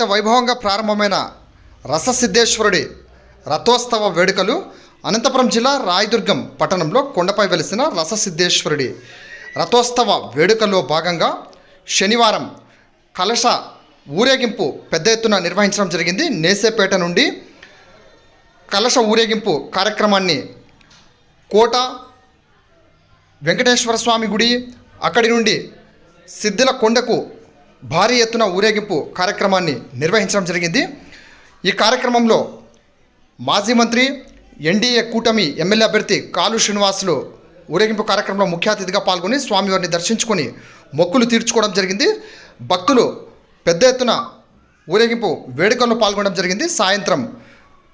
అత్యంత వైభవంగా ప్రారంభమైన రససిద్ధేశ్వరుడి రథోత్సవ వేడుకలు అనంతపురం జిల్లా రాయదుర్గం పట్టణంలో కొండపై వెలిసిన రససిద్ధేశ్వరుడి రథోత్సవ వేడుకల్లో భాగంగా శనివారం కలశ ఊరేగింపు పెద్ద ఎత్తున నిర్వహించడం జరిగింది. నేసేపేట నుండి కలశ ఊరేగింపు కార్యక్రమాన్ని కోట వెంకటేశ్వర స్వామి గుడి, అక్కడి నుండి సిద్ధిల కొండకు భారీ ఎత్తున ఊరేగింపు కార్యక్రమాన్ని నిర్వహించడం జరిగింది. ఈ కార్యక్రమంలో మాజీ మంత్రి ఎన్డీఏ కూటమి ఎమ్మెల్యే అభ్యర్థి కాలు శ్రీనివాసులు ఊరేగింపు కార్యక్రమంలో ముఖ్య అతిథిగా పాల్గొని స్వామివారిని దర్శించుకొని మొక్కులు తీర్చుకోవడం జరిగింది. భక్తులు పెద్ద ఎత్తున ఊరేగింపు వేడుకల్లో పాల్గొనడం జరిగింది. సాయంత్రం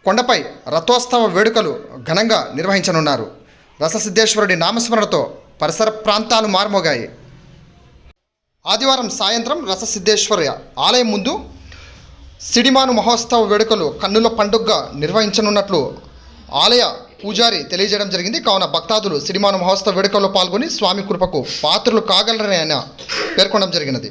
కొండపై రథోత్సవ వేడుకలు ఘనంగా నిర్వహించనున్నారు. రససిద్ధేశ్వరుడి నామస్మరణతో పరిసర ప్రాంతాలు మారుమోగాయి. ఆదివారం సాయంత్రం రససిద్ధేశ్వర ఆలయం ముందు సిడిమాను మహోత్సవ వేడుకలు కన్నుల పండుగగా నిర్వహించనున్నట్లు ఆలయ పూజారి తెలియజేయడం జరిగింది. కావున భక్తాదులు సిడిమాను మహోత్సవ వేడుకల్లో పాల్గొని స్వామి కృపకు పాత్రలు కాగలరని ఆయన పేర్కొనడం జరిగినది.